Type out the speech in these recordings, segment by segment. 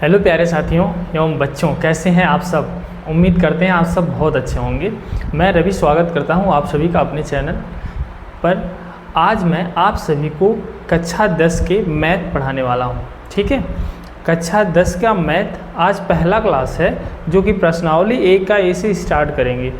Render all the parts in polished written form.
Hello प्यारे साथियों एवं बच्चों, कैसे हैं आप सब। उम्मीद करते हैं आप सब बहुत अच्छे होंगे। मैं रवि स्वागत करता हूं आप सभी का अपने चैनल पर। आज मैं आप सभी को कक्षा 10 के मैथ पढ़ाने वाला हूं। ठीक है, कक्षा 10 का मैथ आज पहला क्लास है जो कि प्रश्नावली 1 का ए से स्टार्ट करेंगे।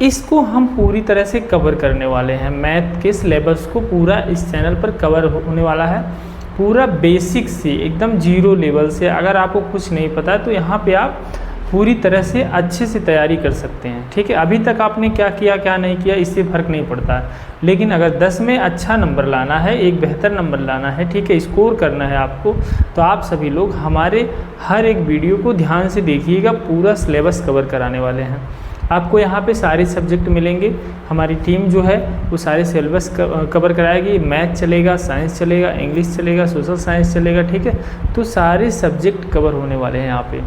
इसको हम पूरी तरह से कवर करने वाले हैं। मैथ के सिलेबस को पूरा इस चैनल पर कवर होने वाला है, पूरा बेसिक से एकदम जीरो लेवल से। अगर आपको कुछ नहीं पता है तो यहाँ पे आप पूरी तरह से अच्छे से तैयारी कर सकते हैं। ठीक है, अभी तक आपने क्या किया क्या नहीं किया इससे फ़र्क नहीं पड़ता है, लेकिन अगर 10 में अच्छा नंबर लाना है, एक बेहतर नंबर लाना है, ठीक है, स्कोर करना है आपको, तो आप सभी लोग हमारे हर एक वीडियो को ध्यान से देखिएगा। पूरा सिलेबस कवर कराने वाले हैं आपको। यहाँ पे सारे सब्जेक्ट मिलेंगे। हमारी टीम जो है वो सारे सिलेबस कवर कराएगी। मैथ चलेगा, साइंस चलेगा, इंग्लिश चलेगा, सोशल साइंस चलेगा। ठीक है, तो सारे सब्जेक्ट कवर होने वाले हैं यहाँ पे,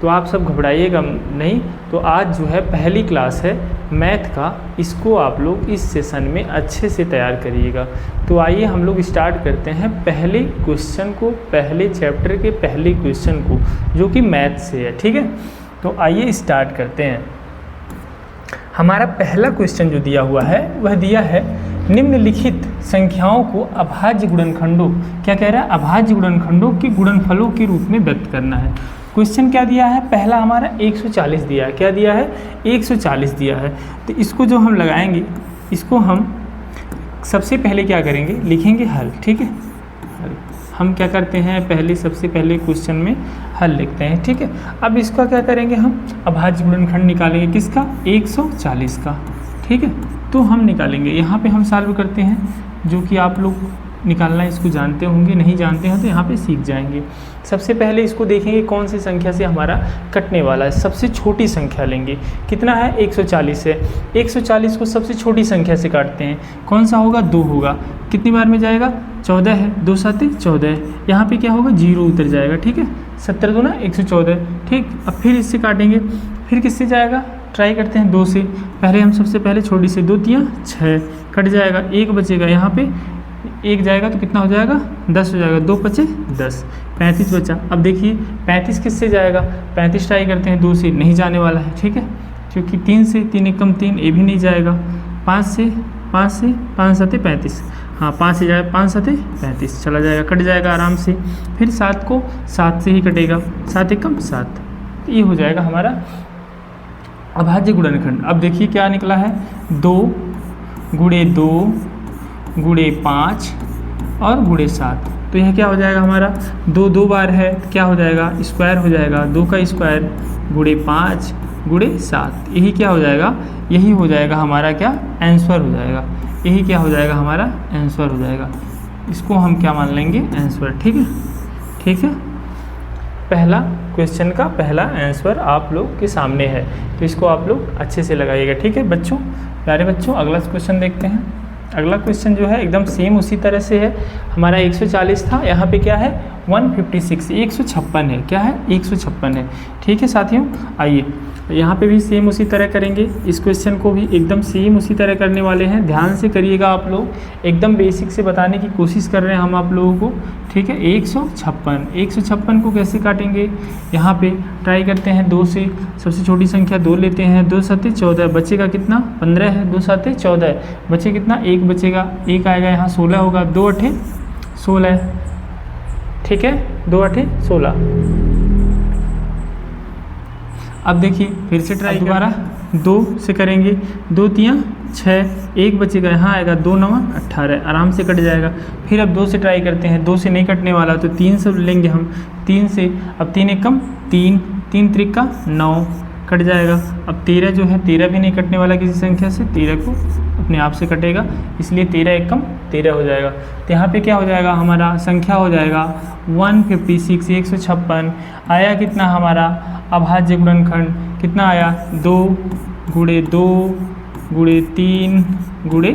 तो आप सब घबराइएगा नहीं। तो आज जो है पहली क्लास है मैथ का, इसको आप लोग इस सेशन में अच्छे से तैयार करिएगा। तो आइए हम लोग स्टार्ट करते हैं पहले क्वेश्चन को, पहले चैप्टर के पहले क्वेश्चन को, जो कि मैथ से है। ठीक है, तो आइए स्टार्ट करते हैं। हमारा पहला क्वेश्चन जो दिया हुआ है वह दिया है निम्नलिखित संख्याओं को अभाज्य गुणनखंडों, क्या कह रहा है, अभाज्य गुणनखंडों के गुणनफलों के रूप में व्यक्त करना है। क्वेश्चन क्या दिया है, पहला हमारा 140 दिया है। क्या दिया है, 140 दिया है। तो इसको जो हम लगाएंगे, इसको हम सबसे पहले क्या करेंगे, लिखेंगे हल। ठीक है, हम क्या करते हैं, पहले सबसे पहले क्वेश्चन में हल लिखते हैं। ठीक है, अब इसका क्या करेंगे, हम अभाज्य गुणनखंड निकालेंगे। किसका, 140 का। ठीक है, तो हम निकालेंगे। यहाँ पे हम सॉल्व करते हैं, जो कि आप लोग निकालना इसको जानते होंगे, नहीं जानते हैं तो यहाँ पे सीख जाएंगे। सबसे पहले इसको देखेंगे कौन सी संख्या से हमारा कटने वाला है। सबसे छोटी संख्या लेंगे, कितना है, 140 है। 140 को सबसे छोटी संख्या से काटते हैं, कौन सा होगा, 2 होगा। कितनी बार में जाएगा, 14 है, 2 7 14। यहाँ पे क्या होगा, 0 उतर जाएगा। ठीक है, 70 दूना 114। ठीक, अब फिर इससे काटेंगे, फिर किससे जाएगा, ट्राई करते हैं 2 से। पहले हम सबसे पहले छोटी से, 2 3 6, कट जाएगा, 1 बचेगा। यहाँ पे 1 जाएगा तो कितना हो जाएगा, 10 हो जाएगा। 2 5 10, 35 बचा। अब देखिए 35 किससे जाएगा, 35 ट्राई करते हैं 2 से, नहीं जाने वाला है। ठीक है, क्योंकि 3 से 3 एकम 3, ये भी नहीं जाएगा। 5 से 5 7 35, हाँ 5 से जाएगा, 5 7 35 चला जाएगा, कट जाएगा आराम से। फिर 7 को 7 से ही कटेगा, 7 एकम 7, ये हो जाएगा हमारा अभाज्य गुणनखंड। अब देखिए क्या निकला है, 2 गुणे 2 गुणे 5 और गुणे 7। तो यह क्या हो जाएगा हमारा, 2 2 बार है, क्या हो जाएगा, स्क्वायर हो जाएगा। 2 का स्क्वायर गुणे 5 गुणे 7, यही क्या हो जाएगा, यही हो जाएगा हमारा क्या, आंसर हो जाएगा। यही क्या हो जाएगा, हमारा आंसर हो जाएगा। इसको हम क्या मान लेंगे, आंसर। ठीक है, ठीक है, पहला क्वेश्चन का पहला आंसर आप लोग के सामने है, तो इसको आप लोग अच्छे से लगाइएगा। ठीक है बच्चों, प्यारे बच्चों, अगला क्वेश्चन देखते हैं। अगला क्वेश्चन जो है एकदम सेम उसी तरह से है। हमारा 140 था, यहाँ पे क्या है, 156, 156 है। क्या है, 156 है। ठीक है साथियों, आइए यहाँ पे भी सेम उसी तरह करेंगे। इस क्वेश्चन को भी एकदम सेम उसी तरह करने वाले हैं। ध्यान से करिएगा आप लोग, एकदम बेसिक से बताने की कोशिश कर रहे हैं हम आप लोगों को। ठीक है, 156 को कैसे काटेंगे, यहाँ पे ट्राई करते हैं 2 से। सबसे छोटी संख्या 2 लेते हैं, 2 7 14, बचेगा कितना, 15 है, 2 7 14, बचे कितना, 1 बचेगा, 1 आएगा यहाँ, 16 होगा, 2 8 16। ठीक है, 2 8 16। अब देखिए फिर से ट्राई दोबारा 2 से करेंगे, 2 3 6, 1 बचेगा, यहाँ आएगा, 2 9 18, आराम से कट जाएगा। फिर अब 2 से ट्राई करते हैं, 2 से नहीं कटने वाला तो 3 से लेंगे हम, 3 से। अब 3 एकम 3, 3 त्रिका 9, कट जाएगा। अब 13 जो है, 13 भी नहीं कटने वाला किसी संख्या से, 13 को अपने आप से कटेगा, इसलिए 13 एकम 13 हो जाएगा। तो यहाँ पे क्या हो जाएगा, हमारा संख्या हो जाएगा 156, 156। आया कितना हमारा अभाज्य गुणनखंड, कितना आया, 2 गुणे 2 गुणे 3 गुणे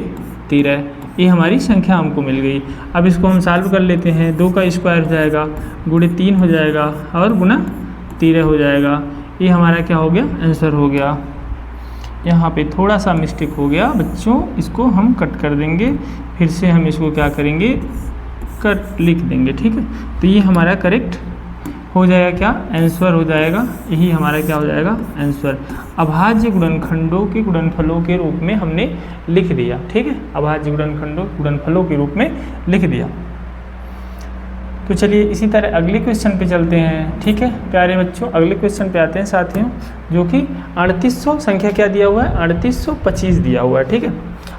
13, ये हमारी संख्या हमको मिल गई। अब इसको हम सॉल्व कर लेते हैं। 2 का स्क्वायर हो जाएगा, गुणे 3 हो जाएगा और गुना 13 हो जाएगा। ये हमारा क्या हो गया, आंसर हो गया। यहाँ पे थोड़ा सा मिस्टेक हो गया बच्चों, इसको हम कट कर देंगे। फिर से हम इसको क्या करेंगे, कट लिख देंगे। ठीक है, तो ये हमारा करेक्ट हो जाएगा क्या, आंसर हो जाएगा, यही हमारा क्या हो जाएगा, आंसर। अभाज्य गुणनखंडों के गुणनफलों के रूप में हमने लिख दिया, ठीक है, अभाज्य गुणनफलों के रूप में लिख दिया। तो चलिए इसी तरह अगले क्वेश्चन पे चलते हैं, ठीक है प्यारे बच्चों। अगले क्वेश्चन पे आते हैं साथियों, जो कि 3800 संख्या क्या दिया हुआ है, 3825 दिया हुआ है, ठीक है।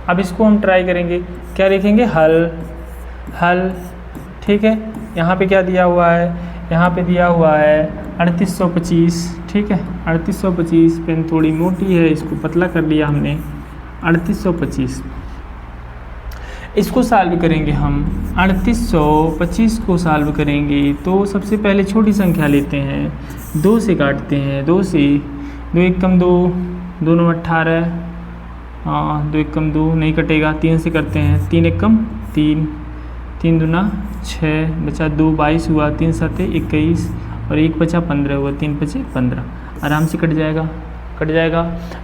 अब इसको हम ट्राई करेंगे, क्या लिखेंगे, हल, ठीक है। यहाँ पे क्या दिया हुआ है, यहाँ पे दिया हुआ है 3825, ठीक है। 3825 पेन थोड़ी मोटी है, इसको पतला कर लिया हमने। 3825 इसको सॉल्व करेंगे हम। 3825 को सॉल्व करेंगे तो सबसे पहले छोटी संख्या लेते हैं, 2 से काटते हैं, 2 से, 2 एक कम 2, 2 9 18, 2 एक कम 2 नहीं कटेगा, 3 से करते हैं, 3 एक कम 3, 3 दूना 6, बचा 2 22 हुआ, 3 7 21 और 1 बचा 15 हुआ, 3 5 15, आराम से कट जाएगा।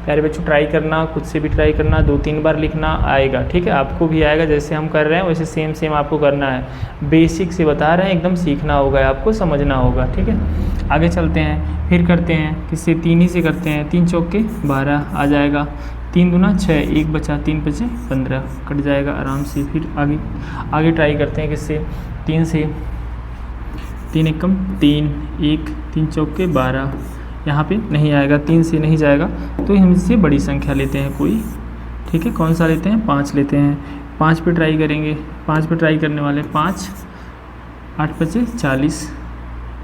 प्यारे बच्चों ट्राई करना, खुद से भी ट्राई करना, 2-3 बार लिखना, आएगा, ठीक है। आपको भी आएगा, जैसे हम कर रहे हैं वैसे सेम आपको करना है। बेसिक से बता रहे हैं, एकदम सीखना होगा, आपको समझना होगा, ठीक है। आगे चलते हैं, फिर करते हैं, किससे, 3 ही से करते हैं, 3 चौके 12 आ जाएगा, 3 दूना 6, 1 बचा, 3 5 15, कट जाएगा आराम से। फिर आगे ट्राई करते हैं, किससे, 3 से, 3 एक कम 3, 1, 3 चौके 12, यहाँ पे नहीं आएगा, 3 से नहीं जाएगा, तो हम इससे बड़ी संख्या लेते हैं कोई, ठीक है। कौन सा लेते हैं, 5 लेते हैं, 5 पे ट्राई करेंगे। 5 पे ट्राई करने वाले, 5 8 5 40,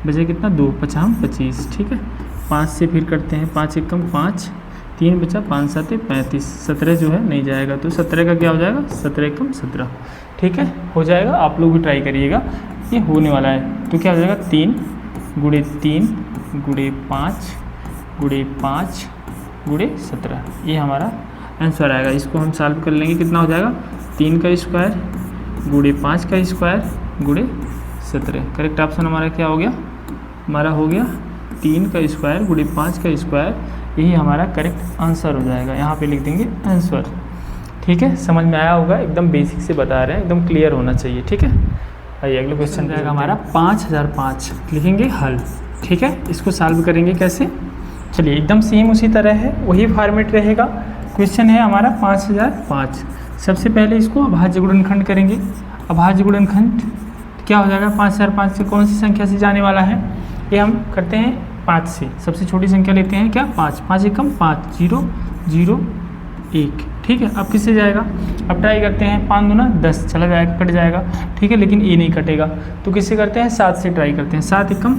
बचे कितना, 2 5 25, ठीक है। 5 से फिर करते हैं, 5 एक कम 5, 3 बचा, 5 7 35, 17 जो है नहीं जाएगा, तो 17 का क्या हो जाएगा, 17 एक कम 17, ठीक है, हो जाएगा। आप लोग भी ट्राई करिएगा, ये होने वाला है। तो क्या हो जाएगा, 3 गुणे 3 गुणे 5 गुणे 5 गुणे 17, ये हमारा आंसर आएगा। इसको हम सॉल्व कर लेंगे, कितना हो जाएगा, 3 का स्क्वायर गुणे 5 का स्क्वायर गुणे 17। करेक्ट ऑप्शन हमारा क्या हो गया, हमारा हो गया 3 का स्क्वायर गुणे 5 का स्क्वायर, यही हमारा करेक्ट आंसर हो जाएगा। यहाँ पे लिख देंगे आंसर, ठीक है। समझ में आया होगा, एकदम बेसिक से बता रहे हैं, एकदम क्लियर होना चाहिए, ठीक है। आइए अगले क्वेश्चन जाएगा हमारा 5005, लिखेंगे हल, ठीक है। इसको सॉल्व करेंगे कैसे, चलिए एकदम सेम उसी तरह है, वही फॉर्मेट रहेगा। क्वेश्चन है हमारा 5005। सबसे पहले इसको अभाज्य गुणनखंड करेंगे। अभाज्य गुणनखंड क्या हो जाएगा, 5005 से कौन सी संख्या से जाने वाला है, ये हम करते हैं 5 से। सबसे छोटी संख्या लेते हैं क्या, 5, 5 एक कम 5, 0 0 1, ठीक है। अब किससे जाएगा, अब ट्राई करते हैं, 5 दूना 10, चला जाएगा, कट जाएगा, ठीक है, लेकिन ये नहीं कटेगा, तो किससे करते हैं, 7 से ट्राई करते हैं। 7 एकम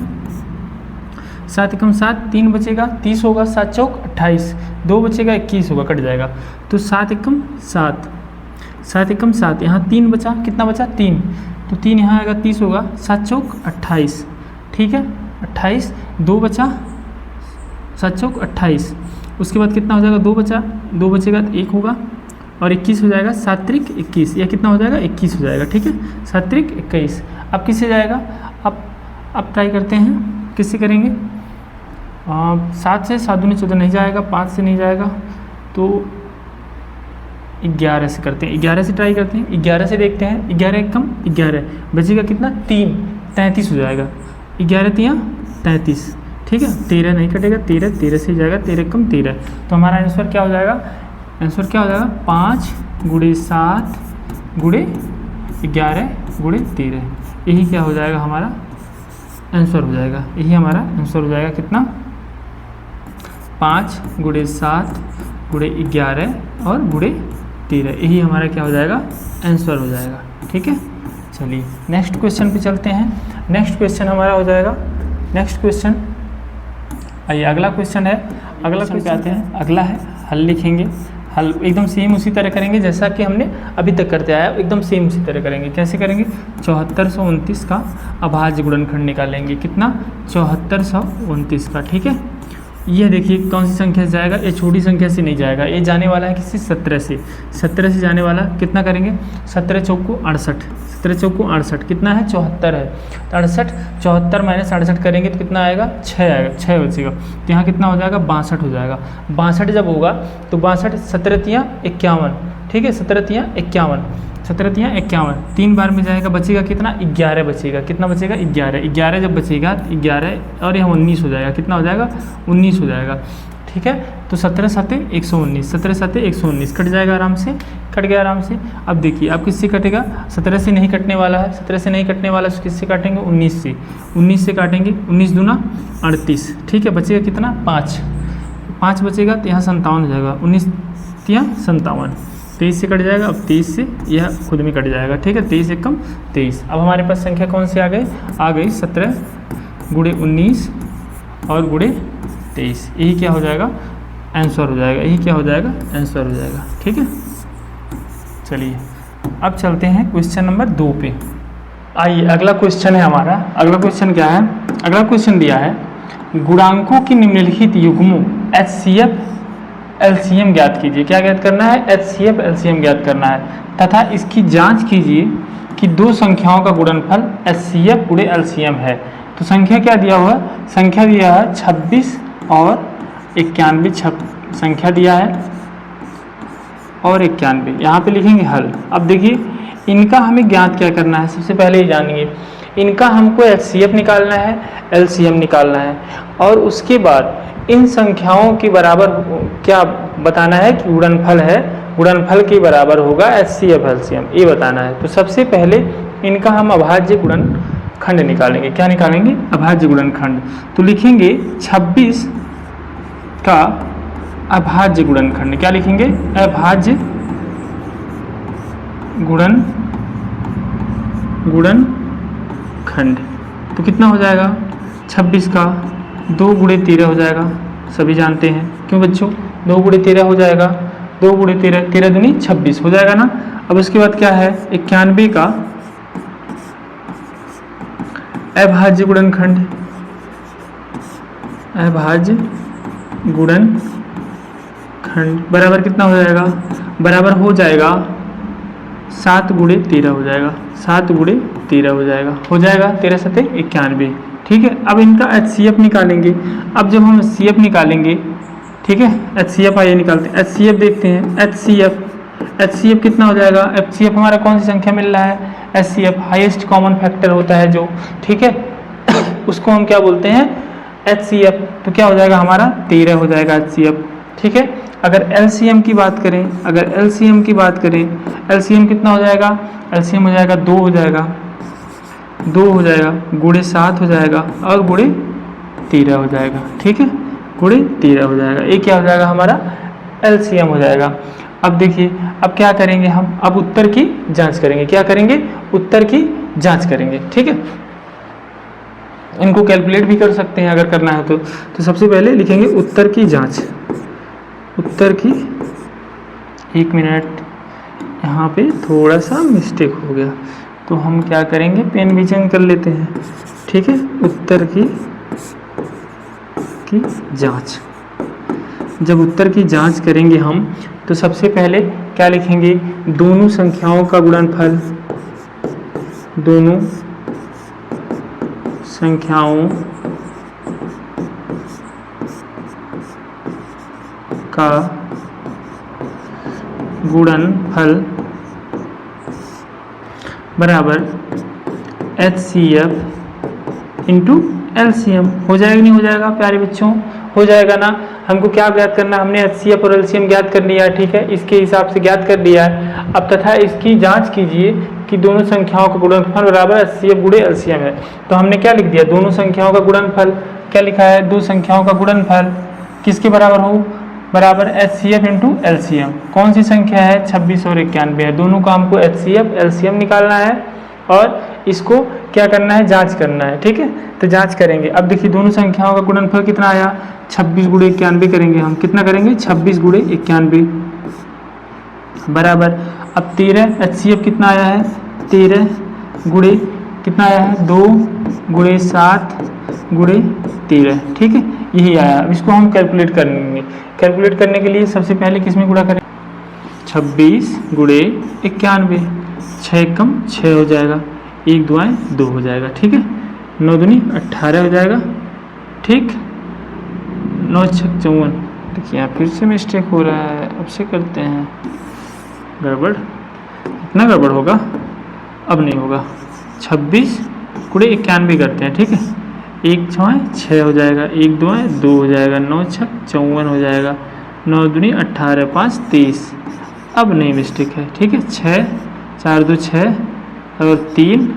7, 3 बचेगा 30 होगा, 7 चौक 28, 2 बचेगा 21 होगा, कट जाएगा, तो 7 एकम 7, यहाँ 3 बचा, कितना बचा 3, तो 3 यहाँ आएगा 30 होगा, 7 चौक 28, ठीक है 28, 2 बचा, 7 चौक 28, उसके बाद कितना हो जाएगा, 2 बचा, 2 बचेगा तो 1 होगा और 21 हो जाएगा, 7 त्रिक 21, यह कितना हो जाएगा 21 हो जाएगा, ठीक है 7 त्रिक 21। अब किससे जाएगा, अब ट्राई करते हैं, किससे करेंगे, 7 से 7 दूनी 14 नहीं जाएगा, 5 से नहीं जाएगा, तो 11 से करते हैं, 11 से ट्राई करते हैं, 11 से देखते हैं, 11 एक कम 11, बचेगा कितना 3, 33 हो जाएगा, 11 3 33, ठीक है 13 नहीं कटेगा, 13 से जाएगा, 13 कम 13, तो हमारा आंसर क्या हो जाएगा, आंसर क्या हो जाएगा 5 गुणे 7 गुणे 11 गुणे 13, यही क्या हो जाएगा हमारा आंसर हो जाएगा, यही हमारा आंसर हो जाएगा कितना 5 गुणे 7 गुणे 11 और गुणे 13, यही हमारा क्या हो जाएगा आंसर हो जाएगा, ठीक है। चलिए नेक्स्ट क्वेश्चन पे चलते हैं। नेक्स्ट क्वेश्चन हमारा हो जाएगा, नेक्स्ट क्वेश्चन आइए अगला क्वेश्चन है, अगला क्वेश्चन आते हैं, अगला है हल लिखेंगे। हल एकदम सेम उसी तरह करेंगे जैसा कि हमने अभी तक करते आया, एकदम सेम उसी तरह करेंगे। कैसे करेंगे, 7429 का अभाज्य गुणनखंड निकालेंगे, कितना 7429 का, ठीक है। ये देखिए कौन सी संख्या से जाएगा, ये छोटी संख्या से नहीं जाएगा, ये जाने वाला है किसी 17 से जाने वाला, कितना करेंगे 17 चौको 68, 17 चौको 68 कितना है 74 है, तो 68 74 माइनस 68 करेंगे तो कितना आएगा 6 आएगा, 6 बचेगा, तो यहाँ कितना हो जाएगा 62 हो जाएगा। 62 जब होगा तो 62 17 तियाँ 51, ठीक है 17 तियाँ 51, 17 तियाँ 51, 3 बार में जाएगा, बचेगा कितना, 11 बचेगा। कितना बचेगा, 11। 11 जब बचेगा 11 और यहाँ 19 हो जाएगा। कितना हो जाएगा, 19 हो जाएगा। ठीक है, तो 17 7 119, 17 7 119 कट जाएगा आराम से, कट गया आराम से। अब देखिए अब किससे कटेगा, 17 से नहीं कटने वाला है, 17 से नहीं कटने वाला है, किससे काटेंगे, 19 से। 19 से काटेंगे, 19 दूना 38। ठीक है, बचेगा कितना, 5 बचेगा, तो यहाँ 57 हो जाएगा। 19 तियाँ 57, 23 से कट जाएगा। अब 23 से यह खुद में कट जाएगा। ठीक है, 23 एक कम 23। अब हमारे पास संख्या कौन सी आ गई 17 गुणे 19 और गुणे 23। यही क्या हो जाएगा, आंसर हो जाएगा। यही क्या हो जाएगा, आंसर हो जाएगा। ठीक है, चलिए अब चलते हैं क्वेश्चन नंबर 2 पे। आइए अगला क्वेश्चन है हमारा। अगला क्वेश्चन क्या है, अगला क्वेश्चन दिया है गुणांकों की निम्नलिखित युग्मों HCF LCM ज्ञात कीजिए। क्या ज्ञात करना है, HCF LCM ज्ञात करना है, तथा इसकी जांच कीजिए कि दो संख्याओं का गुणनफल HCF गुणे LCM है। तो संख्या क्या दिया हुआ है, संख्या दिया है 26 और 91, संख्या दिया है और 91। यहाँ पे लिखेंगे हल। अब देखिए इनका हमें ज्ञात क्या करना है, सबसे पहले ही जानिए इनका हमको HCF निकालना है, LCM निकालना है, और उसके बाद इन संख्याओं के बराबर क्या बताना है कि गुणनफल है, गुणनफल के बराबर होगा HCF LCM, ये बताना है। तो सबसे पहले इनका हम अभाज्य गुणनखंड निकालेंगे। क्या निकालेंगे, अभाज्य गुणनखंड। तो लिखेंगे 26 का अभाज्य गुणनखंड। क्या लिखेंगे, अभाज्य गुणनखंड। तो कितना हो जाएगा, 26 का 2 गुणे 13 हो जाएगा, सभी जानते हैं। क्यों बच्चों, 2 गुणे 13 हो जाएगा, 2 गुणे 13, 13 दूनी 26 हो जाएगा ना। अब उसके बाद क्या है, 91 का अभाज्य गुणनखंड, अभाज्य गुणनखंड बराबर कितना हो जाएगा, बराबर हो जाएगा 7 गुणे 13 हो जाएगा, 7 गुणे 13 हो जाएगा, 13 7 91। ठीक है, अब इनका HCF निकालेंगे। अब जब हम HCF निकालेंगे, ठीक है, HCF आइए निकालते हैं। HCF देखते हैं, HCF कितना हो जाएगा, HCF हमारा कौन सी संख्या मिल रहा है, HCF हाईएस्ट कॉमन फैक्टर होता है जो, ठीक है उसको हम क्या बोलते हैं, HCF। तो क्या हो जाएगा हमारा 13 हो जाएगा HCF। ठीक है, अगर LCM की बात करें, LCM कितना हो जाएगा, LCM हो जाएगा 2 हो जाएगा, 2 हो जाएगा, गुणे 7 हो जाएगा और गुणे 13 हो जाएगा। ठीक है, गुणे 13 हो जाएगा, ये क्या हो जाएगा हमारा LCM हो जाएगा। अब देखिए अब क्या करेंगे हम, अब उत्तर की जांच करेंगे। क्या करेंगे, उत्तर की जांच करेंगे। ठीक है, इनको कैलकुलेट भी कर सकते हैं अगर करना है तो सबसे पहले लिखेंगे उत्तर की जांच। उत्तर की, 1 मिनट यहाँ पे थोड़ा सा मिस्टेक हो गया, तो हम क्या करेंगे, पेन भी चेंज कर लेते हैं। ठीक है, उत्तर की जांच। जब उत्तर की जांच करेंगे हम तो सबसे पहले क्या लिखेंगे, दोनों संख्याओं का गुणनफल, दोनों संख्याओं का गुणनफल बराबर HCF इंटू LCM। हो जाएगा नहीं हो जाएगा प्यारे बच्चों, हो जाएगा ना। हमको क्या ज्ञात करना, हमने HCF और LCM ज्ञात कर लिया है। ठीक है, इसके हिसाब से ज्ञात कर लिया है। अब तथा इसकी जांच कीजिए कि दोनों संख्याओं का गुणनफल बराबर HCF गुणे LCM है। तो हमने क्या लिख दिया, दोनों संख्याओं का गुणनफल, क्या लिखा है, दो संख्याओं का गुणनफल किसके बराबर हो, बराबर HCF इंटू LCM। कौन सी संख्या है, 26 और 91 है। दोनों का हमको HCF LCM निकालना है और इसको क्या करना है, जांच करना है। ठीक है, तो जांच करेंगे। अब देखिए दोनों संख्याओं का गुणनफल कितना आया, 26 गुणे 91 करेंगे हम। कितना करेंगे, 26 गुणे 91 बराबर, अब 13 HCF कितना आया है, 13 गुणे कितना आया है, 2 गुणे 7 गुणे 13। ठीक है, यही आया। अब इसको हम कैलकुलेट करेंगे। कैलकुलेट करने के लिए सबसे पहले किस में गुणा करें, 26 गुणे 91, 6 कम 6 हो जाएगा, 1 दुआएं 2 हो जाएगा। ठीक है, 9 दूनी 18 हो जाएगा। ठीक, 9 छक 54। देखिए यहाँ फिर से मिस्टेक हो रहा है, अब से करते हैं गड़बड़। इतना गड़बड़ होगा, अब नहीं होगा। 26 गुणे 91 करते हैं, ठीक है। 1 छः 6 हो जाएगा, 1 2 2 हो जाएगा, 9 6 54 हो जाएगा, 9 दूनी 18 5 23। अब नहीं मिस्टेक है, ठीक है। 6 4 2 6 और 3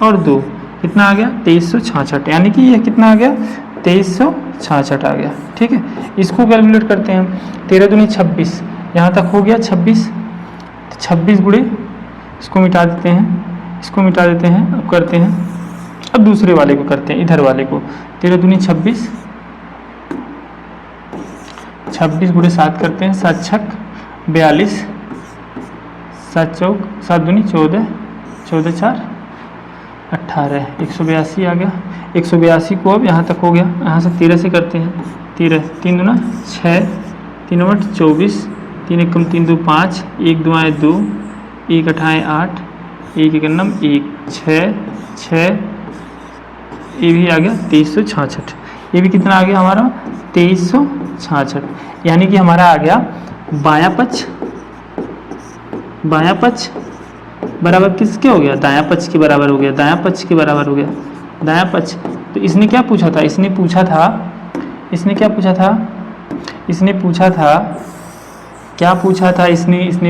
और 2 कितना आ गया 2366, यानी कि यह कितना आ गया 2366 आ गया, ठीक है। इसको कैलकुलेट करते हैं। 13 दूनी 26, यहाँ तक हो गया 26। 26 गुणे, इसको मिटा देते हैं, इसको मिटा देते हैं। अब करते हैं, अब दूसरे वाले को करते हैं, इधर वाले को। 13 दूनी 26, 26 गुणे 7 करते हैं, 7 छक 42, 7 चौक 7 दूनी 14, 14 4 18, 182 आ गया। 182 को अब यहाँ तक हो गया, यहाँ से 13 से करते हैं। 13 3 दूना 6, 3 8 24, 3 1 3 2 5, 1 2 2, 1 8 8, 1 1 9 1 6 6, ये भी आ गया 2366। ये भी कितना आ गया हमारा 2366, यानी कि हमारा आ गया बायां पक्ष बराबर किसके हो गया, दायां पक्ष के बराबर हो गया, दायां पक्ष के बराबर हो गया, दायां पक्ष। तो इसने क्या पूछा था, इसने पूछा था, इसने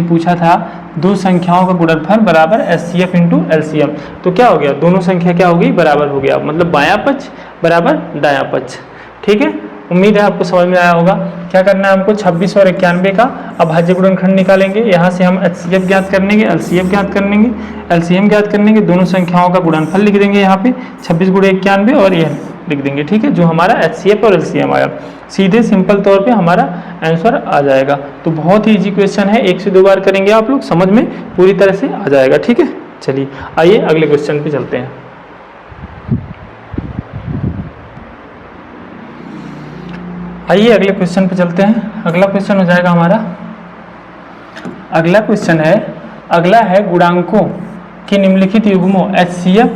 पूछा था दो संख्याओं का गुणनफल बराबर HCF इंटू LCM। तो क्या हो गया, दोनों संख्या क्या हो गई, बराबर हो गया, मतलब बायां पक्ष बराबर दायां पक्ष, ठीक है। उम्मीद है आपको समझ में आया होगा। क्या करना है हमको, 26 और 91 का अभाज्य गुणनखंड निकालेंगे। यहाँ से हम HCF ज्ञात करेंगे, LCM ज्ञात करेंगे, LCM ज्ञात करेंगे, दोनों संख्याओं का गुणनफल लिख देंगे यहाँ पे 26 गुणे 91 और यह लिख देंगे, ठीक है। जो हमारा HCF और LCM आया, सीधे सिंपल तौर पे हमारा आंसर आ जाएगा। तो बहुत ही इजी क्वेश्चन है, 1 से 2 बार करेंगे आप लोग, समझ में पूरी तरह से आ जाएगा, ठीक है। चलिए आइए अगले क्वेश्चन पे चलते हैं। आइए अगले क्वेश्चन पे चलते हैं। अगला क्वेश्चन हो जाएगा हमारा, अगला है गुणांकों के निम्नलिखित युग्मों HCF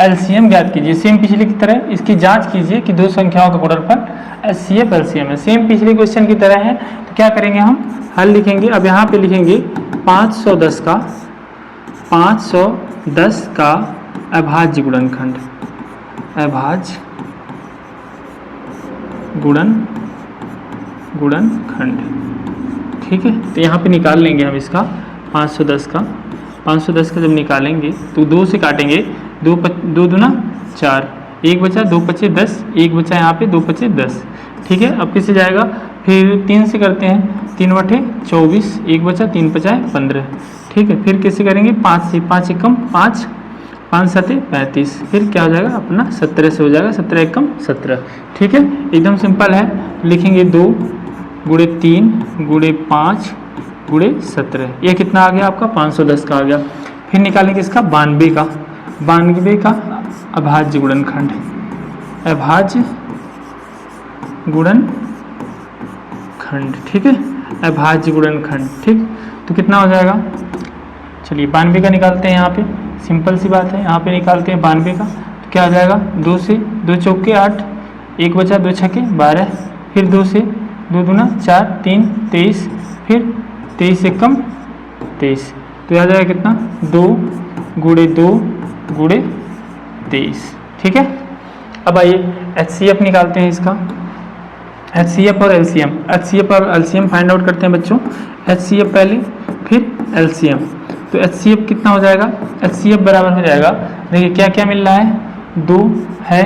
LCM ज्ञात कीजिए। सेम पिछले की तरह इसकी जांच कीजिए कि दो संख्याओं का गुणनफल HCF LCM है, सेम पिछले क्वेश्चन की तरह है। तो क्या करेंगे, हम हल लिखेंगे। अब यहाँ पे लिखेंगे 510 का अभाज्य गुणनखंड, अभाज्य गुणनखंड, ठीक है। तो यहाँ पे निकाल लेंगे हम इसका 510 का जब निकालेंगे तो 2 से काटेंगे, 2 दूना 4, 1 बचा, 2 पचे 10, 1 बचा यहाँ पे, 2 पचे 10, ठीक है। अब किससे जाएगा, फिर 3 से करते हैं, 3 बटे 24, 1 बचा, 3 पचाए 15, ठीक है। फिर किससे करेंगे, 5 से, 5 एकम 5, 5 7 35, फिर क्या हो जाएगा अपना 17 से हो जाएगा, 17 एकम 17, ठीक है। एकदम सिंपल है। लिखेंगे 2 गुणे 3 गुणे 5 गुणे 17, ये कितना आ गया आपका 510 का आ गया। फिर निकालेंगे इसका 92 का अभाज्य गुणनखंड, अभाज्य गुणनखंड, ठीक है, अभाज्य गुणनखंड, ठीक। तो कितना हो जाएगा, चलिए 92 का निकालते हैं। यहाँ पे सिंपल सी बात है, यहाँ पे निकालते हैं 92 का। तो क्या आ जाएगा, 2 से 2 चौके 8, 1 बचा, 2 छक्के 12, फिर 2 से 2 दूना 4, 3 23, फिर 23 एकम 23, तो आ जाएगा कितना 2 गुणे 23, ठीक है। अब आइए HCF निकालते हैं इसका, HCF और LCM फाइंड आउट करते हैं बच्चों। HCF पहले, फिर LCM। तो HCF कितना हो जाएगा, HCF बराबर हो जाएगा, देखिए क्या क्या मिल रहा है, 2 है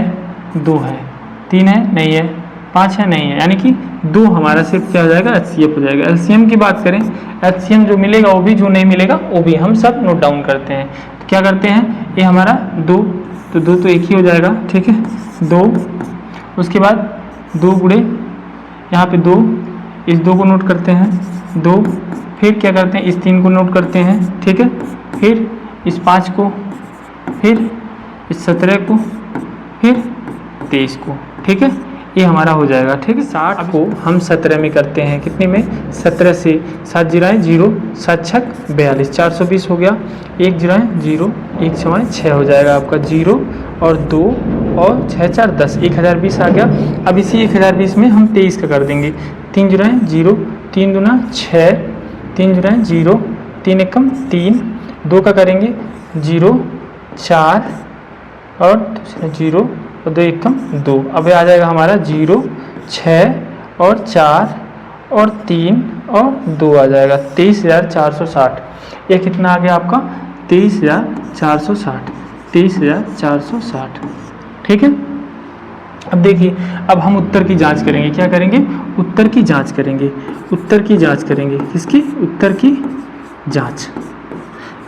3 है नहीं है, 5 है नहीं है, यानी कि 2 हमारा सिर्फ क्या हो जाएगा, HCF हो जाएगा। LCM की बात करें, HCM जो मिलेगा वो भी, जो नहीं मिलेगा वो भी, हम सब नोट डाउन करते हैं। तो क्या करते हैं, ये हमारा 2, तो 2 तो एक ही हो जाएगा, ठीक है, 2। उसके बाद 2 गुणे, यहाँ पे 2, इस 2 को नोट करते हैं 2, फिर क्या करते हैं, इस 3 को नोट करते हैं, ठीक है, फिर इस 5 को, फिर इस 17 को, फिर 23 को, ठीक है, ये हमारा हो जाएगा, ठीक है। 60 को हम 17 में करते हैं, कितने में, 17 से, 7 जीराएँ 0, 7 छक 42, 420 हो गया, 1 जीराएँ 0, 1 छवाएँ 6 हो जाएगा आपका, 0 और 2 और 6 4 10, 1020 आ गया। अब इसी 1020 में हम 23 का कर देंगे, 3 जीराएँ 0, 3 दूना 6, 3 जीराएँ 0, 3 एकम 3, 2 का करेंगे 0 4 और 0 और 2 एकम 2। अब ये आ जाएगा हमारा 0 6 और 4 और 3 और 2 आ जाएगा 23,460। ये कितना आ गया आपका 23,460, 23,460। ठीक है। अब देखिए, अब हम उत्तर की जांच करेंगे। क्या करेंगे? उत्तर की जांच करेंगे। उत्तर की जांच करेंगे। किसकी? उत्तर की जांच।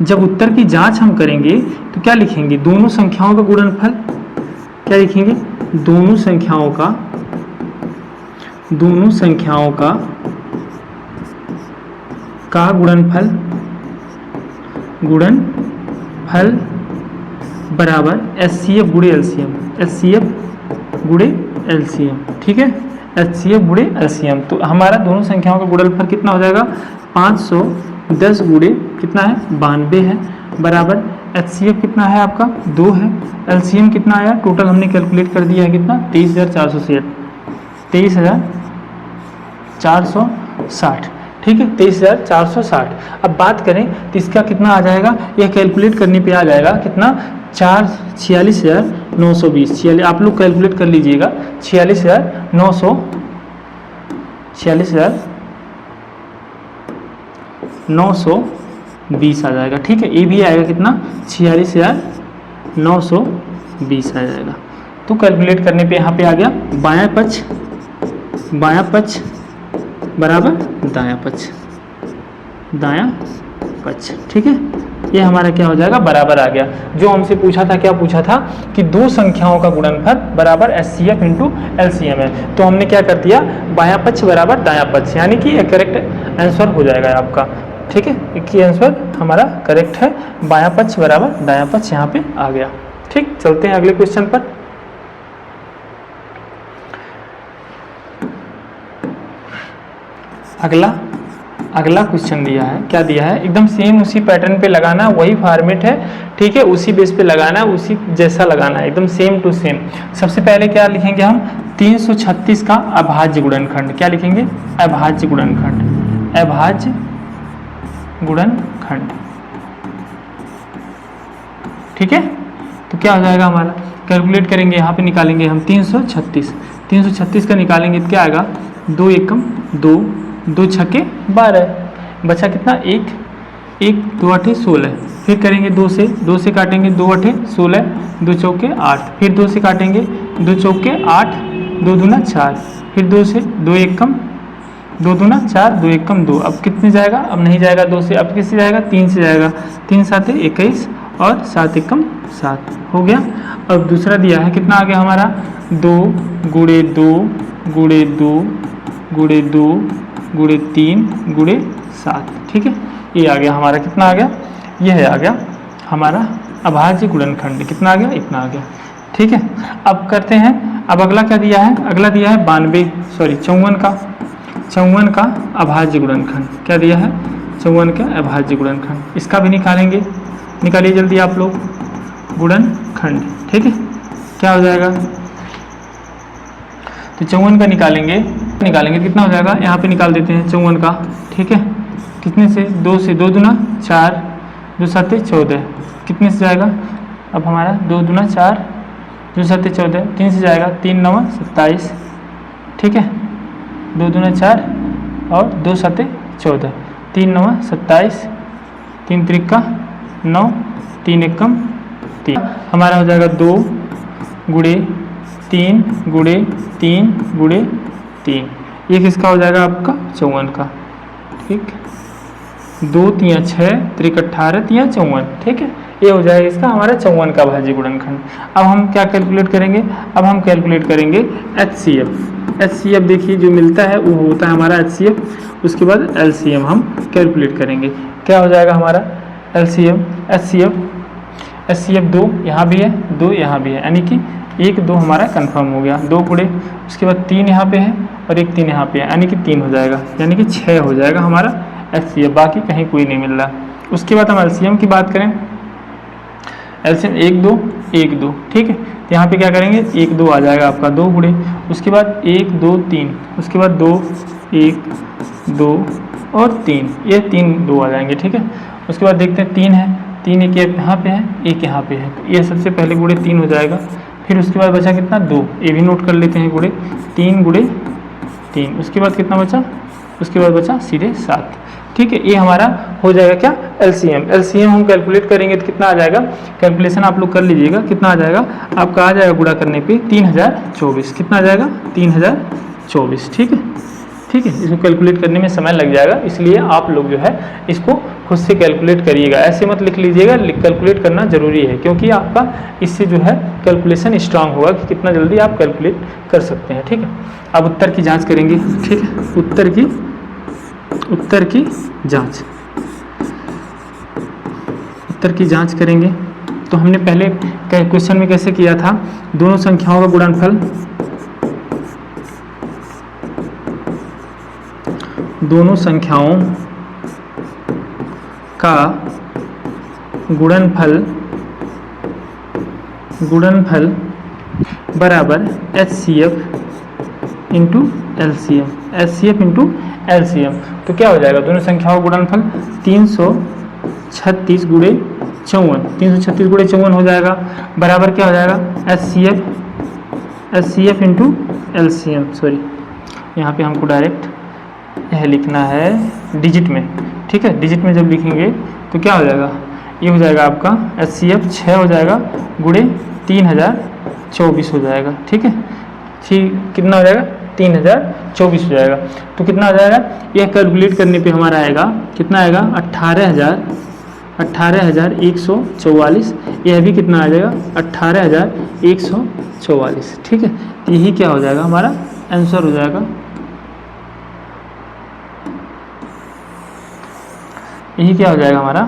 जब उत्तर की जांच हम करेंगे तो क्या लिखेंगे? दोनों संख्याओं का गुणनफल। क्या लिखेंगे? दोनों संख्याओं का गुणनफल बराबर HCF गुणे LCM, HCF गुणे LCM। ठीक है, HCF गुणे LCM। तो हमारा दोनों संख्याओं का गुणनफल कितना हो जाएगा? 510 गुणे कितना है? 92 है, बराबर HCF कितना है आपका? 2 है। LCM कितना आया? टोटल हमने कैलकुलेट कर दिया है कितना? 23,460, 23,460। ठीक है, 23,460। अब बात करें तो इसका कितना आ जाएगा? यह कैलकुलेट करने पे आ जाएगा कितना? 46,920। आप लोग कैलकुलेट कर लीजिएगा। 46,920 आ जाएगा। ठीक है, ये भी आएगा कितना? 46,920 आ जाएगा। तो कैलकुलेट करने पे यहाँ पे आ गया बायां पक्ष बराबर दायां पक्ष। ठीक है, ये हमारा क्या हो जाएगा? बराबर आ गया। जो हमसे पूछा था, क्या पूछा था कि दो संख्याओं का गुणनफल बराबर HCF इंटू LCM है। तो हमने क्या कर दिया? बायां पक्ष बराबर दायां पक्ष, यानी कि एक करेक्ट आंसर हो जाएगा आपका। ठीक है, एक ही आंसर हमारा करेक्ट है। बायां पक्ष बराबर दायां पक्ष यहाँ पे आ गया। ठीक, चलते हैं अगले क्वेश्चन पर। अगला क्वेश्चन दिया है। क्या दिया है? एकदम सेम उसी पैटर्न पे लगाना, वही फॉर्मेट है। ठीक है, उसी बेस पे लगाना, उसी जैसा लगाना है, एकदम सेम टू सेम। सबसे पहले क्या लिखेंगे हम? 336 का अभाज्य गुणनखंड। क्या लिखेंगे? अभाज्य गुणनखंड, अभाज्य गुणनखंड। ठीक है, तो क्या हो जाएगा हमारा? कैलकुलेट करेंगे, यहाँ पे निकालेंगे हम 336 का निकालेंगे तो क्या आएगा? 2 एकम 2, 2 छक्के 12, बचा कितना? 1 2 8 16। फिर करेंगे 2 से काटेंगे, 2 8 16, 2 चौके 8। फिर 2 से काटेंगे, 2 चौके 8, 2 दूना 4। फिर 2 से 2 एकम 2 दूना 4, 2 एकम 2। अब कितने जाएगा? अब नहीं जाएगा 2 से, अब किससे जाएगा? 3 से जाएगा। 3 7 21 और 7 एकम 7 हो गया। अब दूसरा दिया है, कितना आ गया हमारा? 2 गुणे 2 गुणे 2 गुणे 2 गुणे 3 गुणे 7। ठीक है, ये आ गया हमारा। कितना आ गया? यह आ गया हमारा अभाज्य गुणनखंड। कितना आ गया? इतना आ गया। ठीक है, अब करते हैं। अब अगला क्या दिया है? अगला दिया है 54 का अभाज्य गुणनखंड। क्या दिया है? 54 का अभाज्य गुणनखंड। इसका भी निकालेंगे। निकालिए जल्दी आप लोग गुणनखंड। ठीक है, क्या हो जाएगा? तो 54 का निकालेंगे कितना हो जाएगा? यहाँ पे निकाल देते हैं 54 का। ठीक है, कितने से? 2 से, 2 दूना 4, 2 7 14। कितने से जाएगा? अब हमारा 2 दूना 4, 2 7 14। 3 से जाएगा, 3 9 27। ठीक है, 2 दूना 4 और 2 7 14, 3 9 27, 3 त्रिका 9, 3 एकम 3। हमारा हो जाएगा 2 गुणे 3 गुणे 3 गुणे 3। ये किसका हो जाएगा? आपका 54 का। ठीक, 2 3 6 त्रिक 18 3 54। ठीक है, ये हो जाएगा इसका हमारा 54 का अभाज्य गुणनखंड। अब हम क्या कैलकुलेट करेंगे? अब हम कैलकुलेट करेंगे HCF देखिए जो मिलता है वो होता है हमारा HCF। उसके बाद LCM हम कैलकुलेट करेंगे। क्या हो जाएगा हमारा? LCM HCF 2 यहाँ भी है, 2 यहाँ भी है, यानी कि 1 2 हमारा कंफर्म हो गया। 2 गुणे, उसके बाद 3 यहाँ पे है और 1 3 यहाँ पे है, यानी कि 3 हो जाएगा, यानी कि 6 हो जाएगा हमारा HCF। बाकी कहीं कोई नहीं मिल रहा। उसके बाद हम LCM की बात करें। LCM 1 2 1 2। ठीक है, तो यहाँ पे क्या करेंगे? 1 2 आ जाएगा आपका, 2 गुणे, उसके बाद 1 2 3, उसके बाद 2 1 2 और 3, ये 3 2 आ जाएंगे। ठीक है, उसके बाद देखते हैं 3 है, 3 एक यहाँ पे है, एक यहाँ पे है, तो ये सबसे पहले गुणे 3 हो जाएगा। फिर उसके बाद बचा कितना 2, ये भी नोट कर लेते हैं, गुणे 3 उसके बाद कितना बचा, उसके बाद बचा सीधे 7। ठीक है, ये हमारा हो जाएगा क्या एलसीएम हम कैलकुलेट करेंगे तो कितना आ जाएगा, कैलकुलेशन आप लोग कर लीजिएगा, कितना आ जाएगा आपका, आ जाएगा गुणा करने पे 3024, कितना आ जाएगा 3024। ठीक है, इसको कैलकुलेट करने में समय लग जाएगा, इसलिए आप लोग जो है इसको खुद से कैलकुलेट करिएगा, ऐसे मत लिख लीजिएगा, कैलकुलेट करना जरूरी है, क्योंकि आपका इससे जो है कैलकुलेशन स्ट्रांग होगा कि कितना जल्दी आप कैलकुलेट कर सकते हैं। ठीक है, अब उत्तर की जांच करेंगे। ठीक है, उत्तर की जांच करेंगे। तो हमने पहले क्वेश्चन में कैसे किया था, दोनों संख्याओं का गुणनफल, दोनों संख्याओं का गुणनफल बराबर HCF इंटू LCM। तो क्या हो जाएगा, दोनों संख्याओं का गुणनफल 336 गुणे 54 हो जाएगा, बराबर क्या हो जाएगा HCF इंटू LCM। सॉरी, यहाँ पे हमको डायरेक्ट यह लिखना है डिजिट में। ठीक है, डिजिट में जब लिखेंगे तो क्या हो जाएगा, ये हो जाएगा आपका HCF 6 हो जाएगा गुणे 3024 हो जाएगा। ठीक है, कितना हो जाएगा 3024 हो जाएगा। तो कितना हो जाएगा, यह कैलकुलेट करने पे हमारा आएगा, कितना आएगा 18,144। यह भी कितना आ जाएगा 18,144। ठीक है, तो यही क्या हो जाएगा, हमारा आंसर हो जाएगा, यही क्या हो जाएगा, हमारा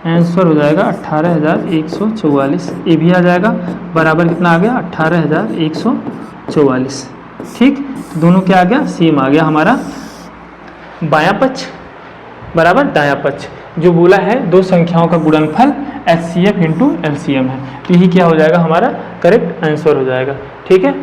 आंसर हो जाएगा 18,144। ये भी आ जाएगा, बराबर कितना आ गया 18,144। ठीक, तो दोनों क्या आ गया, सेम आ गया हमारा, बायां पक्ष बराबर दायां पक्ष, जो बोला है दो संख्याओं का गुणनफल HCF इंटू LCM है, तो यही क्या हो जाएगा, हमारा करेक्ट आंसर हो जाएगा। ठीक है,